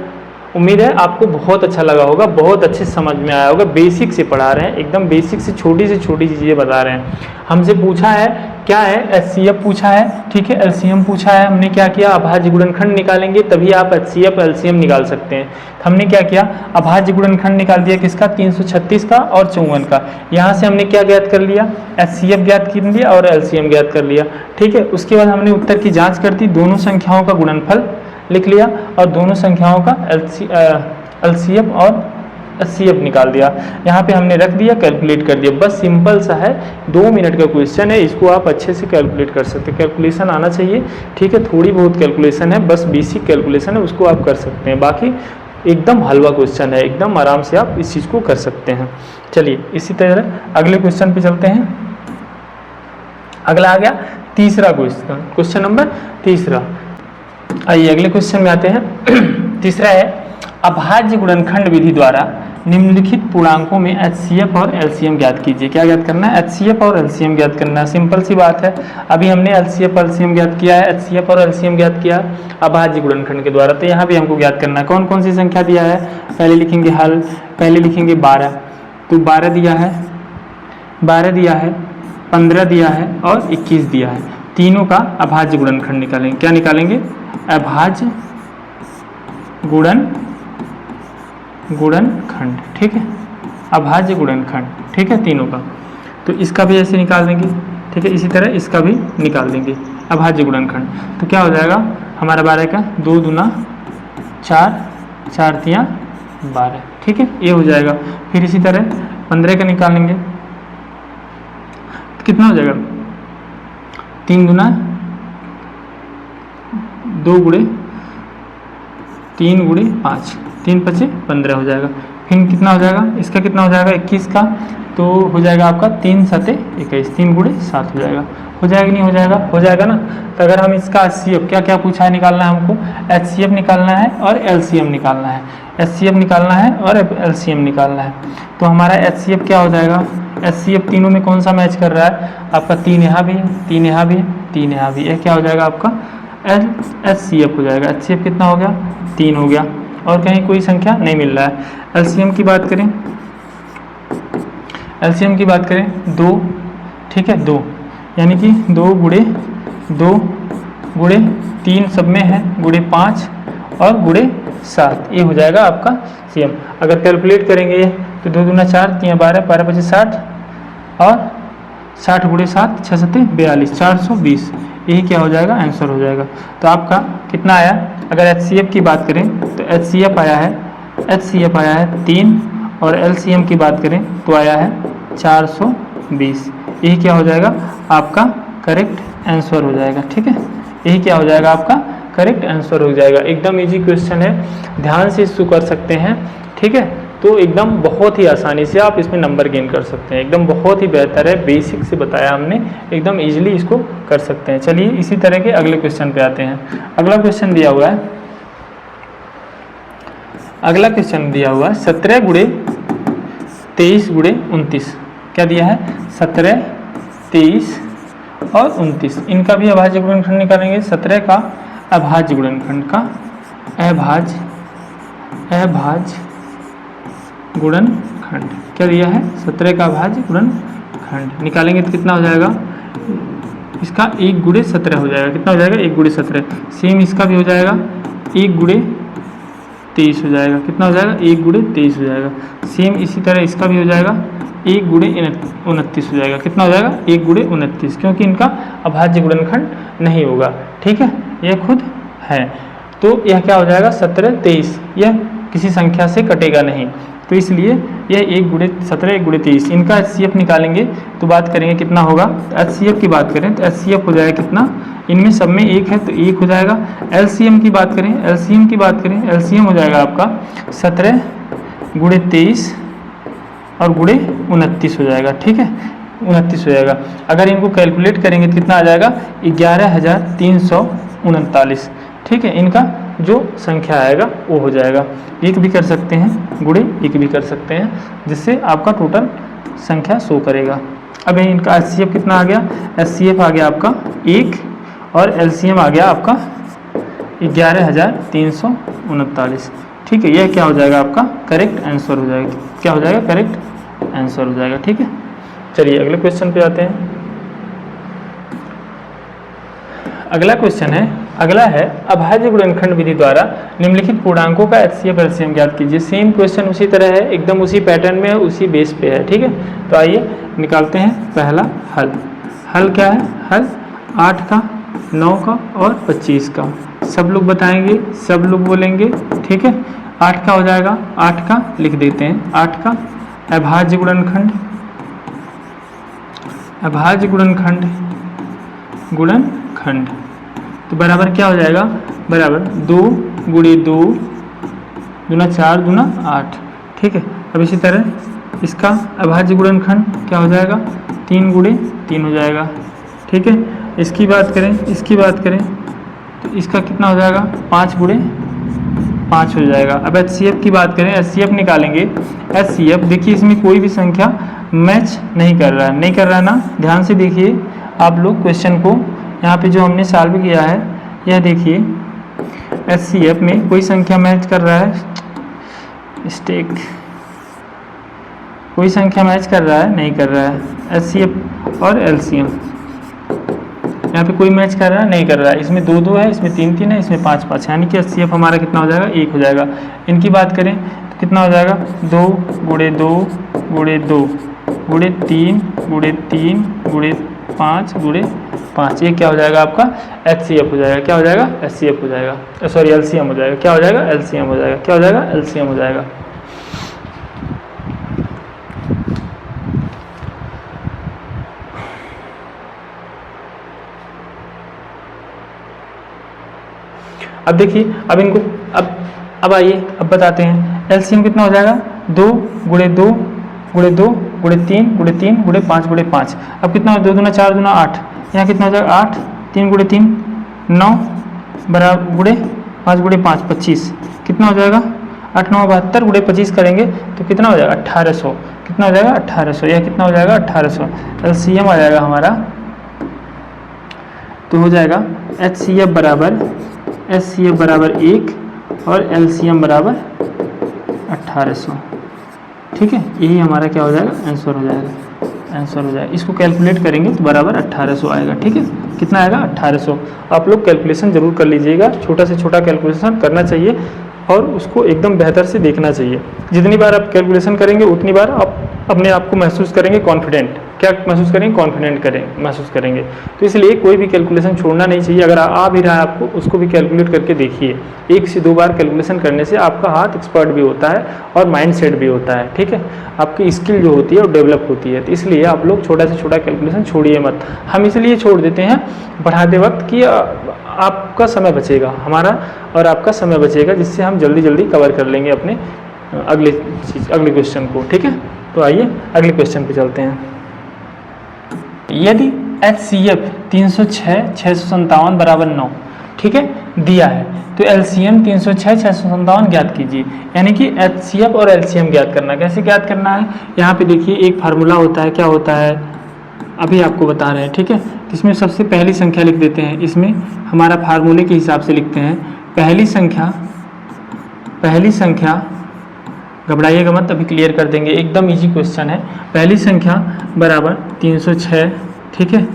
उम्मीद है आपको बहुत अच्छा लगा होगा, बहुत अच्छे समझ में आया होगा। बेसिक से पढ़ा रहे हैं, एकदम बेसिक से छोटी चीज़ें बता रहे हैं। हमसे पूछा है क्या है, HCF पूछा है, ठीक है, LCM पूछा है, हमने क्या किया, अभाज्य गुणनखंड निकालेंगे तभी आप HCF LCM निकाल सकते हैं। हमने क्या किया, अभाज्य गुणनखंड निकाल दिया, किसका 336 का और 54 का। यहाँ से हमने क्या ज्ञात कर लिया, HCF ज्ञात कर लिया और LCM ज्ञात कर लिया। ठीक है, उसके बाद हमने उत्तर की जाँच कर दी, दोनों संख्याओं का गुणनफल लिख लिया और दोनों संख्याओं का LCM और HCF निकाल दिया। यहाँ पे हमने रख दिया, कैलकुलेट कर दिया। बस सिंपल सा है, 2 मिनट का क्वेश्चन है, इसको आप अच्छे से कैलकुलेट कर सकते हैं। कैलकुलेशन आना चाहिए, ठीक है, थोड़ी बहुत कैलकुलेशन है, बस बेसिक कैलकुलेशन है, उसको आप कर सकते हैं। बाकी एकदम हलवा क्वेश्चन है, एकदम आराम से आप इस चीज़ को कर सकते हैं। चलिए इसी तरह अगले क्वेश्चन पे चलते हैं। अगला आ गया तीसरा क्वेश्चन, क्वेश्चन नंबर तीसरा। आइए अगले क्वेश्चन में आते हैं। तीसरा है, अभाज्य गुणनखंड विधि द्वारा निम्नलिखित पूर्णांकों में HCF और LCM ज्ञात कीजिए। क्या ज्ञात करना है, HCF और LCM ज्ञात करना है। सिंपल सी बात है, अभी हमने HCF LCM ज्ञात किया है, HCF और LCM ज्ञात किया अभाज्य गुणनखंड के द्वारा। तो यहाँ भी हमको ज्ञात करना है, कौन कौन सी संख्या दिया है। पहले लिखेंगे हल, पहले लिखेंगे 12, तो 12 दिया है, 12 दिया है, 15 दिया है और 21 दिया है। तीनों का अभाज्य गुणनखंड निकालेंगे। क्या निकालेंगे, अभाज्य गुणनखंड। ठीक है, अभाज्य गुणनखंड, ठीक है, तीनों का। तो इसका भी ऐसे निकाल देंगे, ठीक है, इसी तरह इसका भी निकाल देंगे अभाज्य गुणनखंड। तो क्या हो जाएगा हमारा 12 का 2 दूना 4, 4 तियाँ 12, ठीक है, ये हो जाएगा। फिर इसी तरह 15 का निकालेंगे, तो कितना हो जाएगा 3 दूना 2 गुणे 3 गुणे 5, 3 पचे 15 हो जाएगा। फिर कितना हो जाएगा, इसका कितना हो जाएगा 21 का, तो हो जाएगा आपका 3 सते 21, 3 गुणे 7 हो जाएगा। हो जाएगा नहीं हो जाएगा, हो जाएगा ना। तो अगर हम इसका HCF क्या क्या पूछा है निकालना है हमको, HCF निकालना है और LCM निकालना है, HCF निकालना है और LCM निकालना है। तो हमारा HCF क्या हो जाएगा, HCF तीनों में कौन सा मैच कर रहा है आपका, 3 यहाँ भी है, 3 यहाँ भी है, 3 यहाँ भी, यह क्या हो जाएगा आपका HCF हो जाएगा। HCF कितना हो गया 3 हो गया, और कहीं कोई संख्या नहीं मिल रहा है। LCM की बात करें, LCM की बात करें 2, ठीक है, 2 यानी कि 2 गुणे 2 गुणे 3 सब में है, गुणे 5 और गुणे 7, ये हो जाएगा आपका CM। अगर कैलकुलेट करेंगे तो 2 दूना 4, 3 12, 12 25 60 और 60 गुणे 7 6 7 42, 420, यही क्या हो जाएगा, आंसर हो जाएगा। तो आपका कितना आया, अगर HCF की बात करें तो HCF आया है 3 और LCM की बात करें तो आया है 420, यही क्या हो जाएगा आपका करेक्ट आंसर हो जाएगा। ठीक है, यही क्या हो जाएगा आपका करेक्ट आंसर हो जाएगा। एकदम इजी क्वेश्चन है, ध्यान से इसको कर सकते हैं। ठीक है, तो एकदम बहुत ही आसानी से आप इसमें नंबर गेन कर सकते हैं, एकदम बहुत ही बेहतर है, बेसिक से बताया हमने, एकदम इजीली इसको कर सकते हैं। चलिए इसी तरह के अगले क्वेश्चन पे आते हैं। अगला क्वेश्चन दिया हुआ है, 17 गुणे 23 गुणे 29, क्या दिया है, 17, 23 और 29, इनका भी अभाज्य गुणनखंड निकालेंगे। 17 का अभाज्य गुणनखंड का अभाज्य गुणनखंड क्या दिया है, 17 का अभाज्य गुणनखंड निकालेंगे तो कितना हो जाएगा, इसका 1 गुणे 17 हो जाएगा। कितना हो जाएगा, 1 गुणे 17। सेम इसका भी हो जाएगा 1 गुणे 23 हो जाएगा। कितना हो जाएगा, 1 गुणे 23 हो जाएगा। सेम इसी तरह इसका भी हो जाएगा 1 गुणे 29 हो जाएगा। कितना हो जाएगा, 1 गुणे 29, क्योंकि इनका अभाज्य गुणनखंड नहीं होगा। ठीक है, यह खुद है, तो यह क्या हो जाएगा, 17 23, यह किसी संख्या से कटेगा नहीं, तो इसलिए यह 1 गुणे 17 1 गुणे 23। इनका HCF निकालेंगे तो बात करेंगे कितना होगा। HCF की बात करें तो HCF हो जाएगा कितना, इनमें सब में 1 है तो 1 हो जाएगा। LCM की बात करें, LCM हो जाएगा आपका 17 गुणे 23 और गुणे 29 हो जाएगा। ठीक है, 29 हो जाएगा। अगर इनको कैलकुलेट करेंगे तो कितना आ जाएगा, 11,339। ठीक है, इनका जो संख्या आएगा वो हो जाएगा। 1 भी कर सकते हैं, गुणे 1 भी कर सकते हैं, जिससे आपका टोटल संख्या शो करेगा। अब इनका HCF कितना आ गया, HCF आ गया आपका 1 और LCM आ गया आपका 11,339। ठीक है, यह क्या हो जाएगा, आपका करेक्ट आंसर हो जाएगा। क्या हो जाएगा, करेक्ट आंसर हो जाएगा। ठीक है, चलिए अगले क्वेश्चन पे आते हैं। अगला है अभाज्य गुणनखंड विधि द्वारा निम्नलिखित पूर्णांकों का HCF LCM ज्ञात कीजिए। सेम क्वेश्चन उसी तरह है, एकदम उसी पैटर्न में है, उसी बेस पे है। ठीक है, तो आइए निकालते हैं पहला हल। हल क्या है, हल 8 का, 9 का और 25 का। सब लोग बताएंगे, सब लोग बोलेंगे। ठीक है, 8 का हो जाएगा, 8 का लिख देते हैं। 8 का अभाज्य गुणनखंड तो बराबर क्या हो जाएगा, बराबर 2 गुणे 2 दूना 4 दूना 8। ठीक है, अब इसी तरह इसका अभाज्य गुणनखंड क्या हो जाएगा, 3 गुणे 3 हो जाएगा। ठीक है, इसकी बात करें तो इसका कितना हो जाएगा, 5 गुणे 5 हो जाएगा। अब HCF की बात करें, HCF निकालेंगे। HCF देखिए, इसमें कोई भी संख्या मैच नहीं कर रहा है ना, ध्यान से देखिए आप लोग क्वेश्चन को। यहाँ पे जो हमने सॉल्व किया है, यह देखिए HCF में कोई संख्या मैच कर रहा है, कोई संख्या मैच कर रहा है, नहीं कर रहा है। HCF और LCM यहाँ पे कोई मैच कर रहा है, नहीं कर रहा है। इसमें 2 2 है, इसमें 3 3 है, इसमें 5 5, यानी कि HCF हमारा कितना हो जाएगा, 1 हो जाएगा। इनकी बात करें तो कितना हो जाएगा, 2 गुणे 2 गुणे 2 गुणे 3 गुणे 3 गुणे 5 गुणे 5, ये क्या हो जाएगा आपका HCF हो जाएगा। क्या हो जाएगा, HCF हो जाएगा, सॉरी LCM हो जाएगा। क्या हो जाएगा, LCM हो जाएगा। क्या हो जाएगा, LCM हो जाएगा। अब देखिए, अब इनको अब आइए अब बताते हैं। LCM कितना हो जाएगा, 2 गुणे 2 गुणे 2 गुणे 3 गुणे 3 गुणे 5 गुणे 5। अब कितना हो, 2 दूना 4 दूना 8, यहाँ कितना हो जाएगा 8, 3 गुणे 3 9 बराबर गुणे 5 गुणे 5 25। कितना हो जाएगा, 8 9 72 गुणे 25 करेंगे तो कितना हो जाएगा, 1800। कितना हो जाएगा, 1800। यह कितना हो जाएगा, 1800। LCM आ जाएगा हमारा, तो हो जाएगा HCF बराबर 1 और LCM बराबर 1800। ठीक है, यही हमारा क्या हो जाएगा, आंसर हो जाएगा। आंसर हो जाएगा। इसको कैलकुलेट करेंगे तो बराबर 1800 आएगा। ठीक है, कितना आएगा 1800। आप लोग कैलकुलेशन जरूर कर लीजिएगा, छोटा से छोटा कैलकुलेशन करना चाहिए और उसको एकदम बेहतर से देखना चाहिए। जितनी बार आप कैलकुलेशन करेंगे उतनी बार आप अपने आप को महसूस करेंगे कॉन्फिडेंट। क्या महसूस करेंगे? कॉन्फिडेंट महसूस करेंगे। तो इसलिए कोई भी कैलकुलेशन छोड़ना नहीं चाहिए। अगर आ भी रहा है आपको, उसको भी कैलकुलेट करके देखिए। 1 से 2 बार कैलकुलेशन करने से आपका हाथ एक्सपर्ट भी होता है और माइंड सेट भी होता है। ठीक है, आपकी स्किल जो होती है वो डेवलप होती है। तो इसलिए आप लोग छोटा से छोटा कैलकुलेशन छोड़िए मत। हम इसलिए छोड़ देते हैं पढ़ाते वक्त कि आपका समय बचेगा, हमारा और आपका समय बचेगा, जिससे हम जल्दी जल्दी कवर कर लेंगे अपने अगले क्वेश्चन को। ठीक है, तो आइए अगले क्वेश्चन पे चलते हैं। यदि HCF 306 657 बराबर 9, ठीक है, दिया है तो LCM 306 657 ज्ञात कीजिए। यानी कि HCF और LCM ज्ञात करना। कैसे ज्ञात करना है? यहाँ पे देखिए एक फार्मूला होता है। क्या होता है अभी आपको बता रहे हैं। ठीक है, इसमें सबसे पहली संख्या लिख देते हैं। इसमें हमारा फार्मूले के हिसाब से लिखते हैं। पहली संख्या घबराइएगा मत, अभी क्लियर कर देंगे, एकदम इजी क्वेश्चन है। पहली संख्या बराबर 306, ठीक है।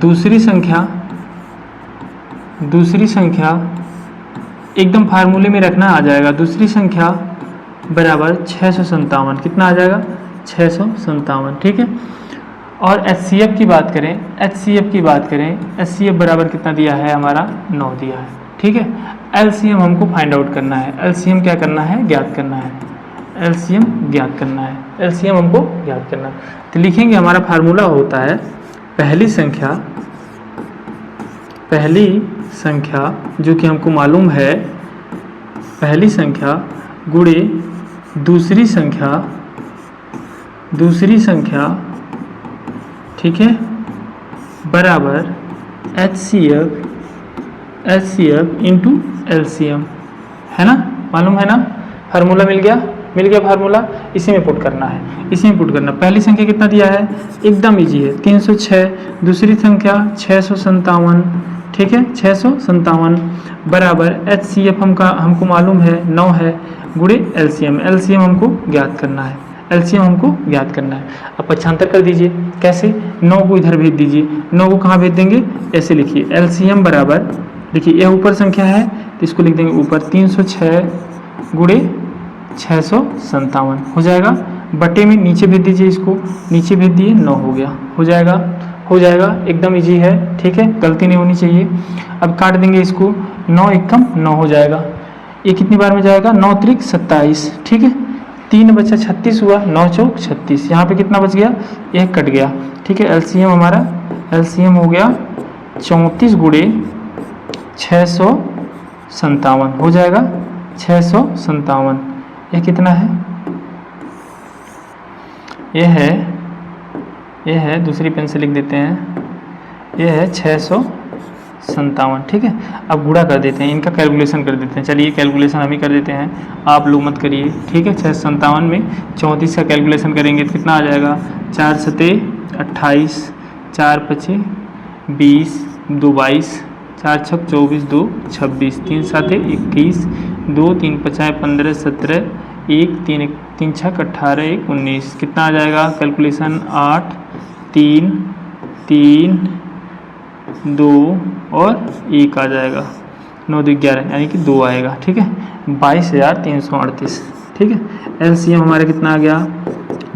दूसरी संख्या एकदम फार्मूले में रखना आ जाएगा। दूसरी संख्या बराबर 657, कितना आ जाएगा? 657, ठीक है। और HCF की बात करें, HCF बराबर कितना दिया है? हमारा 9 दिया है। ठीक है, LCM हमको फाइंड आउट करना है। LCM क्या करना है? ज्ञात करना है। LCM ज्ञात करना है। LCM हमको ज्ञात करना है। तो लिखेंगे, हमारा फार्मूला होता है पहली संख्या जो कि हमको मालूम है, पहली संख्या गुणे दूसरी संख्या, ठीक है, बराबर HCF इंटू LCM, है ना? मालूम है ना? फार्मूला मिल गया फार्मूला। इसी में पुट करना है, पहली संख्या कितना दिया है? एकदम इजी है, 306। दूसरी संख्या 657, ठीक है, 657 बराबर HCF हमको मालूम है 9 है, गुणे LCM हमको ज्ञात करना है। अब पक्षांतर कर दीजिए। कैसे? 9 को इधर भेज दीजिए। 9 को कहाँ भेज देंगे? ऐसे लिखिए, LCM बराबर, देखिए यह ऊपर संख्या है तो इसको लिख देंगे ऊपर, 306 गुणे 657 हो जाएगा। बटे में नीचे भेज दीजिए, इसको नीचे भेज दिए, 9 हो गया। हो जाएगा, एकदम इजी है। ठीक है, गलती नहीं होनी चाहिए। अब काट देंगे इसको, 9 एकम 9 हो जाएगा। ये कितनी बार में जाएगा? 9 त्रिक 27, ठीक है। 3 बचा 36 हुआ, 9 चौक 36। यहाँ पे कितना बच गया? 1 कट गया। ठीक है, LCM हो गया 34 गुणे 657 हो जाएगा। 657 ये कितना है? ये है दूसरी पेन से लिख देते हैं, ये है 657, ठीक है। अब गुणा कर देते हैं, इनका कैलकुलेशन कर देते हैं। चलिए कैलकुलेशन हम ही कर देते हैं, आप लोग मत करिए। ठीक है, 657 में 34 का कैलकुलेशन करेंगे तो कितना आ जाएगा? 4 सते 28, 4 पचे 20, 2 22, 4 छक 24, 2 26, 3 साते 21, 2 3 पचाए 15 17, 1 3 छक 18, 1 19। कितना आ जाएगा? कैलकुलेशन 8 3 3 2 और 1 आ जाएगा। 9 2 11 यानी कि 2 आएगा। ठीक है, 22,338। ठीक है, LCM हमारा कितना आ गया?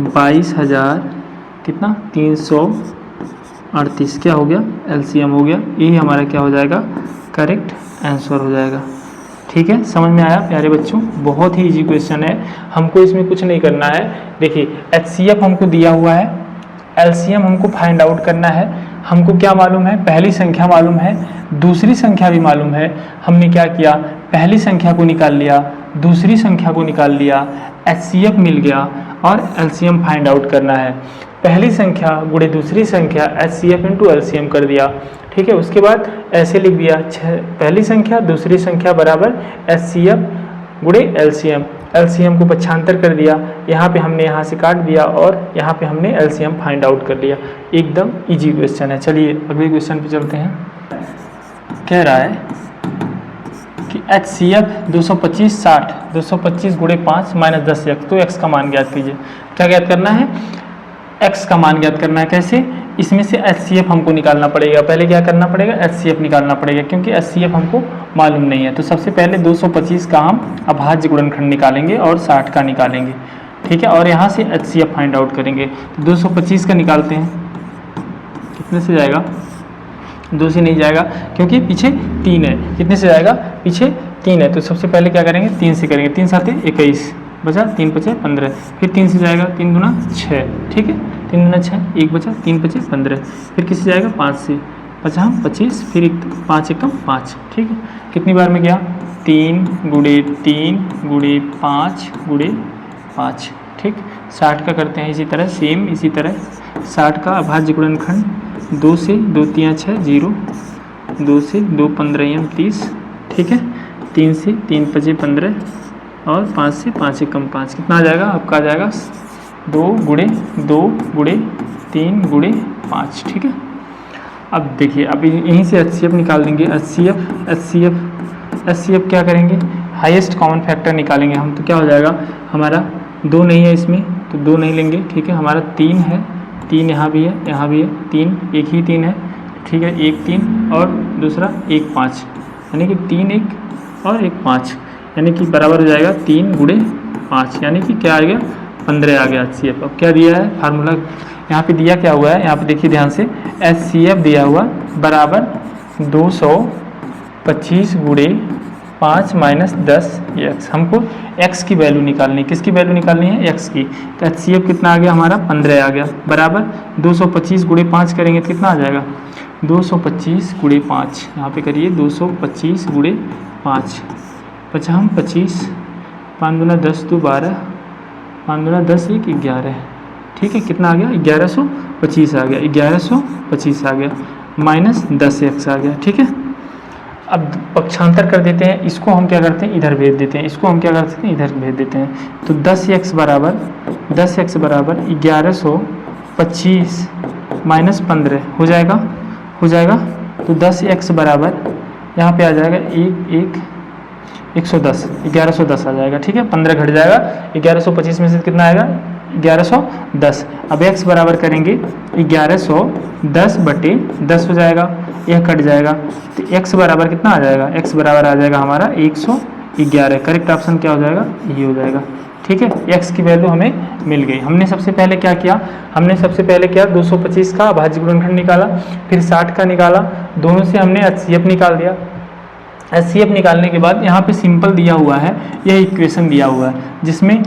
22,000 कितना? 338 क्या हो गया? LCM हो गया। यही हमारा क्या हो जाएगा? करेक्ट आंसर हो जाएगा। ठीक है, समझ में आया प्यारे बच्चों? बहुत ही इजी क्वेश्चन है, हमको इसमें कुछ नहीं करना है। देखिए HCF हमको दिया हुआ है, LCM हमको फाइंड आउट करना है। हमको क्या मालूम है? पहली संख्या मालूम है, दूसरी संख्या भी मालूम है। हमने क्या किया? पहली संख्या को निकाल लिया, दूसरी संख्या को निकाल लिया, HCF मिल गया और LCM फाइंड आउट करना है। पहली संख्या गुणे दूसरी संख्या, HCF इंटू LCM कर दिया। ठीक है, उसके बाद ऐसे लिख दिया, पहली संख्या दूसरी संख्या बराबर HCF गुणे LCM को पक्षांतर कर दिया। यहाँ पे हमने यहाँ से काट दिया और यहाँ पे हमने LCM फाइंड आउट कर लिया। एकदम इजी क्वेश्चन है। चलिए अगले क्वेश्चन पे चलते हैं। कह रहा है कि HCF 225 60, 225 गुणे 5 माइनस 10x, तो x का मान ज्ञात कीजिए। क्या ज्ञात करना है? x का मान ज्ञात करना है। कैसे? इसमें से HCF हमको निकालना पड़ेगा। पहले क्या करना पड़ेगा? HCF निकालना पड़ेगा, क्योंकि HCF हमको मालूम नहीं है। तो सबसे पहले 225 का हम अभाज्य गुणनखंड निकालेंगे और 60 का निकालेंगे, ठीक है, और यहाँ से HCF फाइंड आउट करेंगे। तो 225 का निकालते हैं, कितने से जाएगा? 2 से नहीं जाएगा, क्योंकि पीछे 3 है। कितने से जाएगा? पीछे 3 है। तो सबसे पहले क्या करेंगे? 3 से करेंगे। 3 साथ 21 बचा, 3 पचे 15, फिर 3 से जाएगा, 3 दूना 6, ठीक है, 3 दूना 6, 1 बचा, 3 पचे 15, फिर किससे जाएगा? 5 से, 5 25, फिर 5 एकम 5, ठीक है। कितनी बार में गया? 3 गुणे 3 गुणे 5 गुणे 5, ठीक। 60 का करते हैं इसी तरह, सेम इसी तरह। 60 का अभाज्य गुणनखंड 2 से 2 3 6 0, 2 से 2 15 30, ठीक है, 3 से 3 पचे 15 और 5 से 5 एकम 5, कितना आ जाएगा? आपका आ जाएगा 2 गुणे 3 गुणे 5, ठीक है। अब देखिए, अब यहीं से HCF निकाल देंगे। HCF क्या करेंगे? हाईएस्ट कॉमन फैक्टर निकालेंगे हम। तो क्या हो जाएगा? हमारा 2 नहीं है इसमें, तो 2 नहीं लेंगे, ठीक है। हमारा 3 है, 3 यहाँ भी है, यहाँ भी है, 3 एक ही 3 है, ठीक है, 1 3 और दूसरा 1 5, यानी कि 3 1 और 1 5, यानी कि बराबर हो जाएगा 3 गुणे 5, यानी कि क्या आ गया? 15 आ गया HCF। अब क्या दिया है फार्मूला? यहाँ पे दिया क्या हुआ है? यहाँ पे देखिए ध्यान से, HCF दिया हुआ बराबर 225 गुणे 5 माइनस 10 x। हमको x की वैल्यू निकालनी है। किसकी वैल्यू निकालनी है? x की। तो HCF कितना आ गया हमारा? 15 आ गया, बराबर 225 गुणे 5 करेंगे तो कितना आ जाएगा? 225 गुणे 5, यहाँ पे करिए, 225 गुणे 5, 5 25, 5 दूना 10 2 12, 5 दूना 10 1 11, ठीक है। कितना आ गया? 1125 आ गया, 1125 आ गया, माइनस 10x आ गया, ठीक है। अब पक्षांतर कर देते हैं, इसको हम क्या करते हैं? इधर भेज देते हैं, इसको हम क्या कर सकते हैं? इधर भेज देते हैं। तो 10x बराबर 1125 माइनस 15 हो जाएगा, तो 10x बराबर यहाँ पे आ जाएगा 110 1110 आ जाएगा, ठीक है। 15 घट जाएगा, 1125 में से कितना आएगा? 1110। अब x बराबर करेंगे 1110 बटे 10 हो जाएगा, यह कट जाएगा, तो x बराबर कितना आ जाएगा? x बराबर आ जाएगा हमारा 111। करेक्ट ऑप्शन क्या हो जाएगा? ये हो जाएगा, ठीक है। x की वैल्यू हमें मिल गई। हमने सबसे पहले क्या किया? 225 का अभाज्य गुणनखंड निकाला, फिर 60 का निकाला, दोनों से हमने HCF निकाल दिया। HCF निकालने के बाद यहाँ पे सिंपल दिया हुआ है, यह इक्वेशन दिया हुआ है जिसमें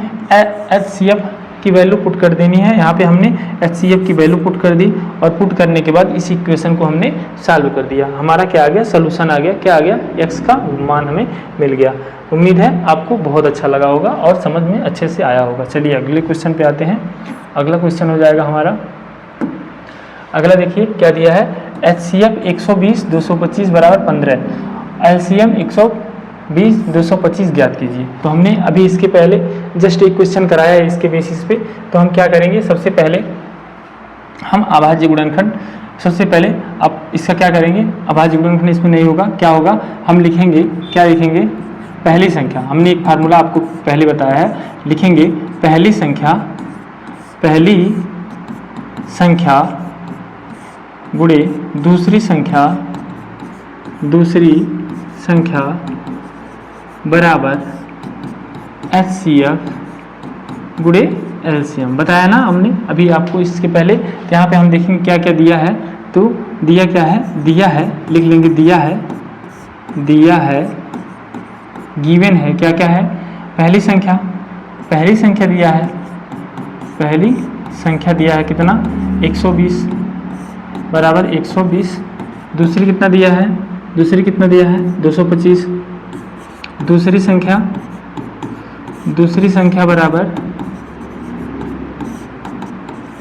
HCF की वैल्यू पुट कर देनी है। यहाँ पे हमने HCF की वैल्यू पुट कर दी, और पुट करने के बाद इस इक्वेशन को हमने सॉल्व कर दिया। हमारा क्या आ गया? सोल्यूशन आ गया। क्या आ गया? x का मान हमें मिल गया। उम्मीद है आपको बहुत अच्छा लगा होगा और समझ में अच्छे से आया होगा। चलिए अगले क्वेश्चन पे आते हैं। अगला क्वेश्चन हो जाएगा हमारा, अगला देखिए क्या दिया है? HCF 120 225 बराबर 15, LCM 120 225 ज्ञात कीजिए। तो हमने अभी इसके पहले जस्ट एक क्वेश्चन कराया है इसके बेसिस पे। तो हम क्या करेंगे? सबसे पहले हम अभाज्य गुणनखंड, सबसे पहले आप इसका क्या करेंगे? अभाज्य गुणनखंड इसमें नहीं होगा, क्या होगा? हम लिखेंगे, क्या लिखेंगे? पहली संख्या। हमने एक फार्मूला आपको पहले बताया है, लिखेंगे पहली संख्या गुणे दूसरी संख्या बराबर HCF गुणे LCM। बताया ना हमने अभी आपको इसके पहले। तो यहाँ पे हम देखेंगे क्या क्या दिया है। तो दिया क्या है? दिया है, लिख लेंगे, दिया है, गिवन है, क्या क्या है? पहली संख्या दिया है, पहली संख्या दिया है कितना? 120 बराबर 120। दूसरी कितना दिया है? 225। दूसरी संख्या बराबर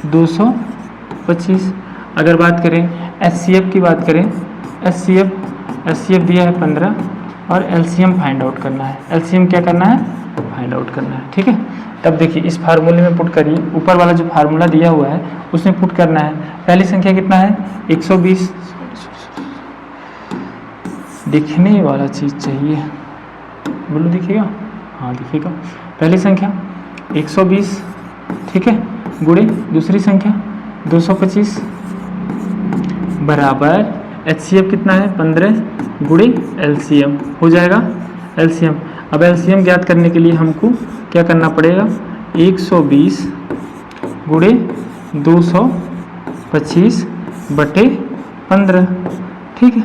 225। अगर बात करें HCF की बात करें, HCF दिया है 15 और LCM फाइंड आउट करना है। LCM क्या करना है? फाइंड आउट करना है, ठीक है। तब देखिए इस फार्मूले में पुट करिए, ऊपर वाला जो फार्मूला दिया हुआ है उसमें पुट करना है। पहली संख्या कितना है? 120। दिखने वाला चीज़ चाहिए, बोलो दिखेगा? हाँ दिखेगा। पहली संख्या 120, ठीक है। गुणे दूसरी संख्या 225 बराबर HCF कितना है 15 गुणे LCM हो जाएगा LCM। अब LCM ज्ञात करने के लिए हमको क्या करना पड़ेगा 120 गुणे 225 बटे 15, ठीक है।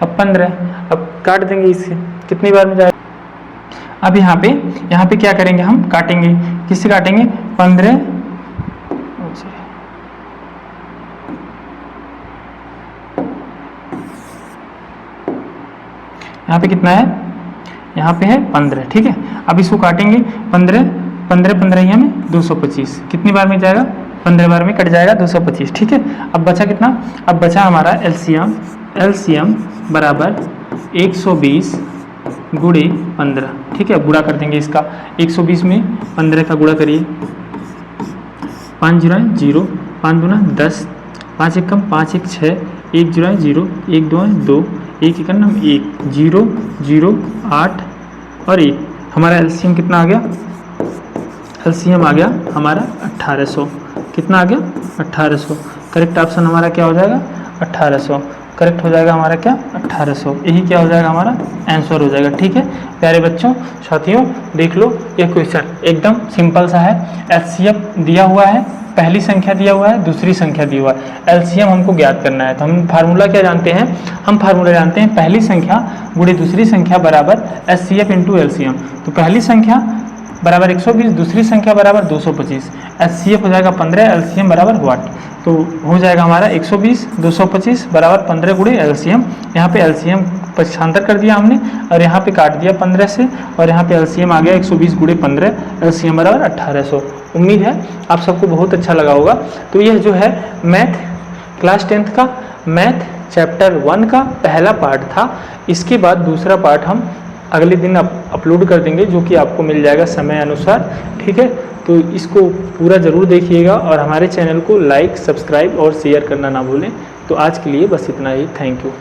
अब 15, अब काट देंगे इसे, कितनी बार में जाएगा। अब यहाँ पे क्या करेंगे, हम काटेंगे, किससे काटेंगे 15, यहाँ पे कितना है, यहाँ पे है 15, ठीक है। अब इसको काटेंगे 15 15 में 225, कितनी बार में जाएगा 15 बार में कट जाएगा 225, ठीक है। अब बचा कितना, अब बचा हमारा LCM बराबर 120 गुणे 15, ठीक है। गुणा कर देंगे इसका, 120 में 15 का गुणा करिए, 5 0 0, 5 दूना 10, 5 1 कम 5 1 6, 1 0 0, 1 2 2, 1 1 1, 0 0 8 और 1। हमारा LCM कितना आ गया, LCM आ गया हमारा 1800, कितना आ गया 1800। करेक्ट ऑप्शन हमारा क्या हो जाएगा 1800, करेक्ट हो जाएगा हमारा क्या 1800, यही क्या हो जाएगा हमारा आंसर हो जाएगा, ठीक है। प्यारे बच्चों साथियों देख लो, ये क्वेश्चन एकदम सिंपल सा है। HCF दिया हुआ है, पहली संख्या दिया हुआ है, दूसरी संख्या दिया हुआ है, LCM हमको ज्ञात करना है। तो हम फार्मूला क्या जानते हैं, हम फार्मूला जानते हैं पहली संख्या गुणे दूसरी संख्या बराबर HCF इंटू LCM। तो पहली संख्या बराबर 120, दूसरी संख्या बराबर 225, HCF हो जाएगा 15, LCM बराबर व्हाट, तो हो जाएगा हमारा 120 225 बराबर 15 गुणे LCM। यहाँ पे LCM पक्षांतर कर दिया हमने और यहाँ पे काट दिया 15 से, और यहाँ पे LCM आ गया 120 गुणे 15, LCM बराबर 1800। उम्मीद है आप सबको बहुत अच्छा लगा होगा। तो यह जो है मैथ क्लास 10th का मैथ चैप्टर 1 का पहला पार्ट था। इसके बाद दूसरा पार्ट हम अगले दिन अपलोड कर देंगे, जो कि आपको मिल जाएगा समय अनुसार, ठीक है। तो इसको पूरा ज़रूर देखिएगा और हमारे चैनल को लाइक सब्सक्राइब और शेयर करना ना भूलें। तो आज के लिए बस इतना ही, थैंक यू।